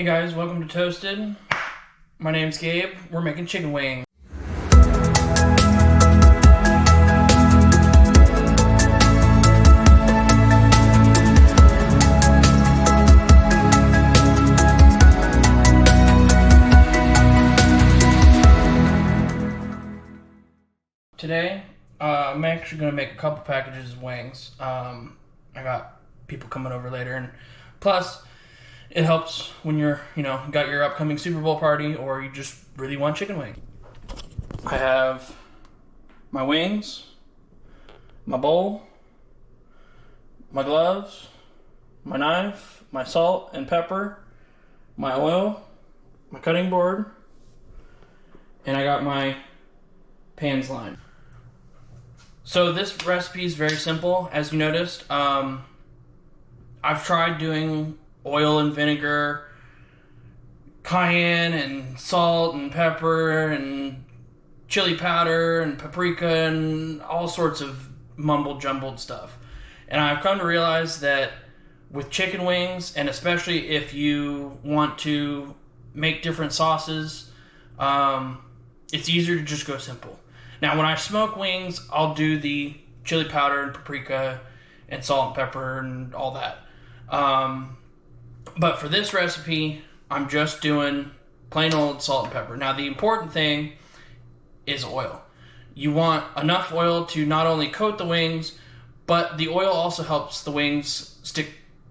Hey guys, welcome to Toasted. My name's Gabe. We're making chicken wings. Today, I'm actually going to make a couple packages of wings. I got people coming over later, and plus, it helps when you're, got your upcoming Super Bowl party or you just really want chicken wings. I have my wings, my bowl, my gloves, my knife, my salt and pepper, my oil, my cutting board, and I got my pans lined. So this recipe is very simple, as you noticed. I've tried doing oil and vinegar, cayenne and salt and pepper and chili powder and paprika and all sorts of mumble-jumbled stuff. And I've come to realize that with chicken wings, and especially if you want to make different sauces, it's easier to just go simple. Now, when I smoke wings, I'll do the chili powder and paprika and salt and pepper and all that. But for this recipe, I'm just doing plain old salt and pepper. Now, the important thing is oil. You want enough oil to not only coat the wings, but the oil also helps the wings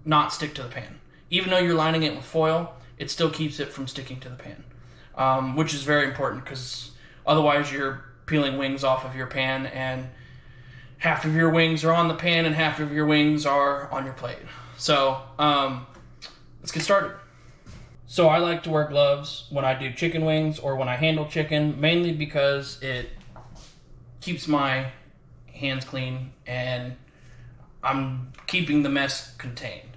not stick to the pan. Even though you're lining it with foil, it still keeps it from sticking to the pan, which is very important because otherwise you're peeling wings off of your pan and half of your wings are on the pan and half of your wings are on your plate. So, let's get started. So I like to wear gloves when I do chicken wings or when I handle chicken, mainly because it keeps my hands clean and I'm keeping the mess contained.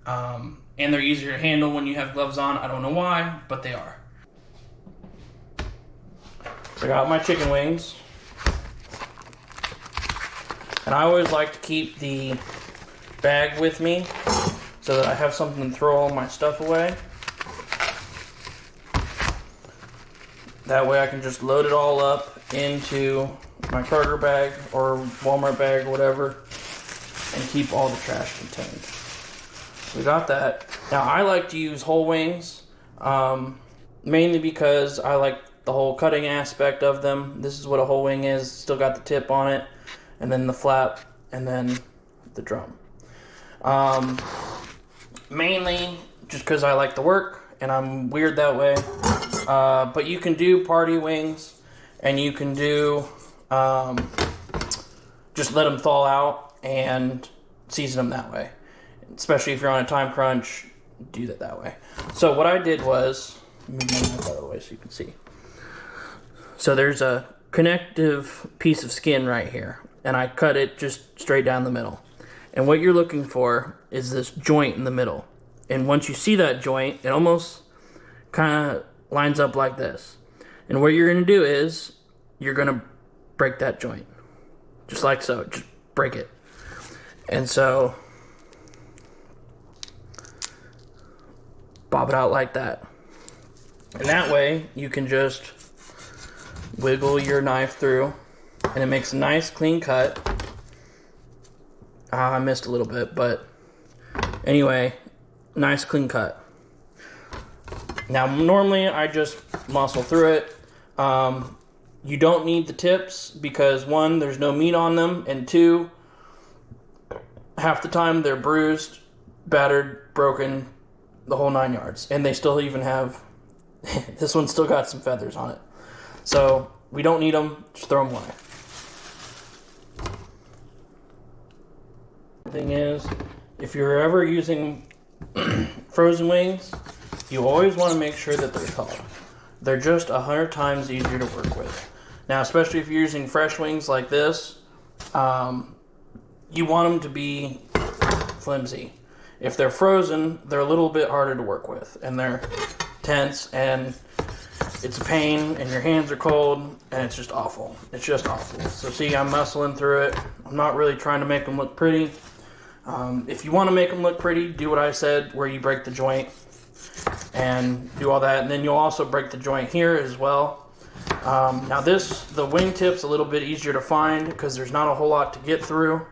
And they're easier to handle when you have gloves on. I don't know why, but they are. I got my chicken wings. And I always like to keep the bag with me so that I have something to throw all my stuff away. That way I can just load it all up into my Kroger bag or Walmart bag or whatever and keep all the trash contained. We got that. Now I like to use whole wings, mainly because I like the whole cutting aspect of them. This is what a whole wing is. Still got the tip on it, and then the flap, and then the drum. Mainly just because I like to work and I'm weird that way. But you can do party wings and you can do just let them thaw out and season them that way. Especially if you're on a time crunch, do that way. So what I did was, let me move that out of the way so you can see. So there's a connective piece of skin right here, and I cut it just straight down the middle. And what you're looking for is this joint in the middle. And once you see that joint, it almost kind of lines up like this. And what you're going to do is, you're going to break that joint. Just like so. Just break it. And so, bob it out like that. And that way, you can just wiggle your knife through, and it makes a nice clean cut. I missed a little bit, but anyway, nice clean cut. Now, normally I just muscle through it. You don't need the tips because one, there's no meat on them, and two, half the time they're bruised, battered, broken, the whole 9 yards. And they still even have, this one's still got some feathers on it. So, we don't need them, just throw them away. The thing is, if you're ever using frozen wings, you always want to make sure that they're thawed. They're just 100 times easier to work with. Now, especially if you're using fresh wings like this, you want them to be flimsy. If they're frozen, they're a little bit harder to work with, and they're tense, and it's a pain, and your hands are cold, and it's just awful. It's just awful. So see, I'm muscling through it. I'm not really trying to make them look pretty. If you want to make them look pretty, do what I said, where you break the joint. and do all that. And then you'll also break the joint here as well. Now the wingtip's a little bit easier to find because there's not a whole lot to get through,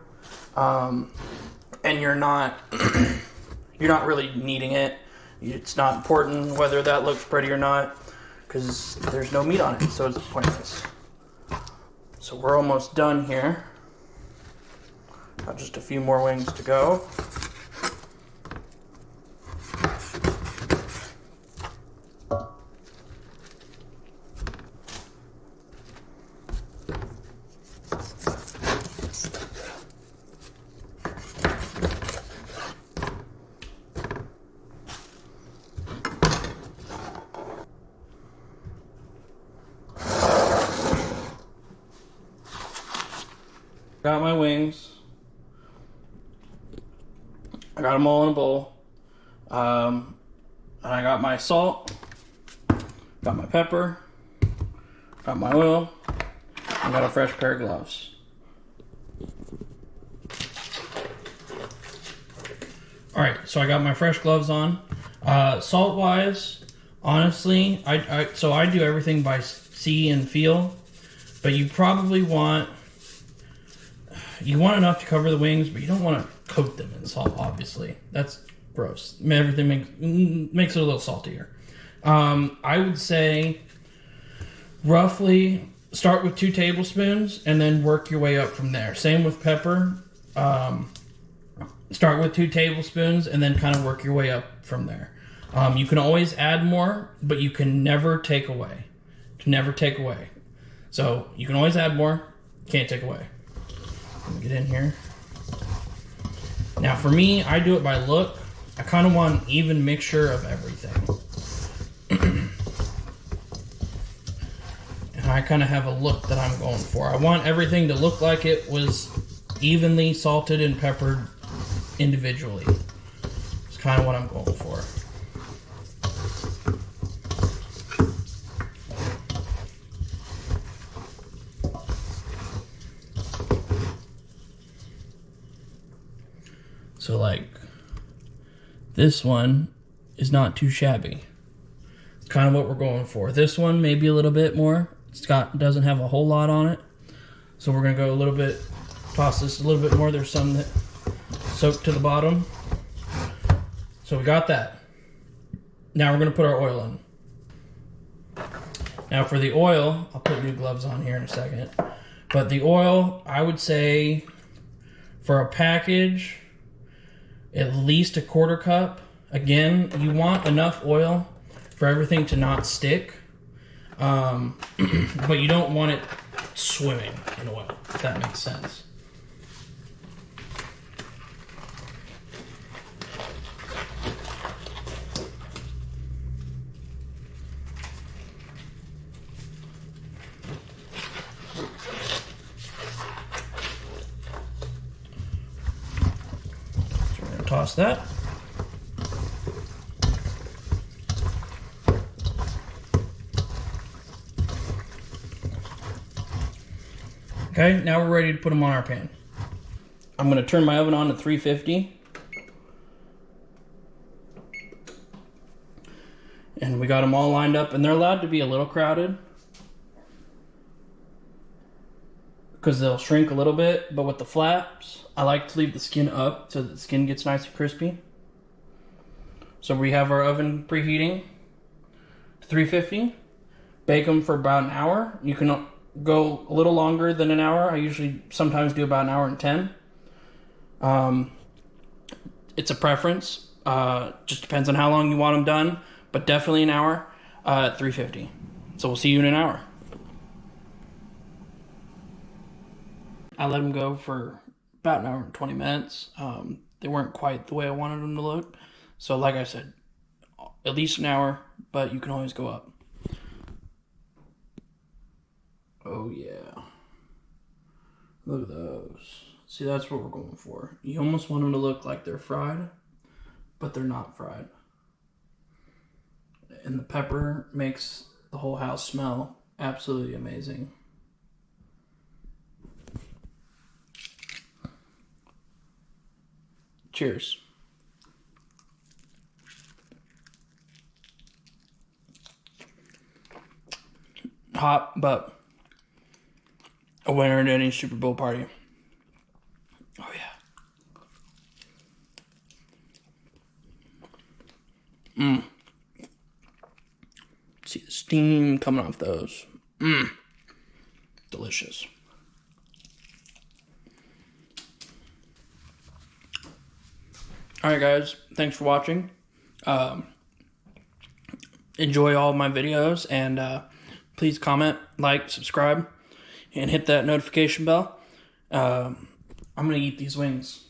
and you're not really needing it. It's not important whether that looks pretty or not because there's no meat on it, so it's pointless. So we're almost done here. Got just a few more wings to go. Got my wings. I got them all in a bowl. And I got my salt, got my pepper, got my oil, and got a fresh pair of gloves. Alright, so I got my fresh gloves on. Salt wise, honestly, I do everything by see and feel, but you probably want enough to cover the wings, but you don't want to coat them in salt, obviously. That's gross. Everything makes it a little saltier. I would say roughly start with 2 tablespoons and then work your way up from there. Same with pepper. Start with 2 tablespoons and then kind of work your way up from there. You can always add more, but you can never take away. So you can always add more, can't take away. Let me get in here. Now for me, I do it by look. I kind of want an even mixture of everything. And I kind of have a look that I'm going for. I want everything to look like it was evenly salted and peppered individually. It's kind of what I'm going for. So like, this one is not too shabby. It's kind of what we're going for. This one maybe a little bit more. Doesn't have a whole lot on it. So we're gonna go a little bit, toss this a little bit more. There's some that soak to the bottom. So we got that. Now we're gonna put our oil in. Now for the oil, I'll put new gloves on here in a second. But the oil, I would say for a package, at least a 1/4 cup. Again, you want enough oil for everything to not stick, but you don't want it swimming in oil, if that makes sense. So we're going to toss that. Okay, now we're ready to put them on our pan. I'm going to turn my oven on to 350. And we got them all lined up, and they're allowed to be a little crowded because they'll shrink a little bit, but with the flaps, I like to leave the skin up so that the skin gets nice and crispy. So we have our oven preheating to 350. Bake them for about an hour. You can go a little longer than an hour. I usually sometimes do about an hour and 10. It's a preference. Just depends on how long you want them done, but definitely an hour at 350. So we'll see you in an hour. I let them go for about an hour and 20 minutes. They weren't quite the way I wanted them to look. So like I said, at least an hour, but you can always go up. Oh yeah. Look at those. See, that's what we're going for. You almost want them to look like they're fried, but they're not fried. And the pepper makes the whole house smell absolutely amazing. Cheers. hot, but a winner in any Super Bowl party. Oh yeah. See the steam coming off those. Delicious. Alright guys, thanks for watching. Enjoy all of my videos, and please comment, like, subscribe, and hit that notification bell. I'm going to eat these wings.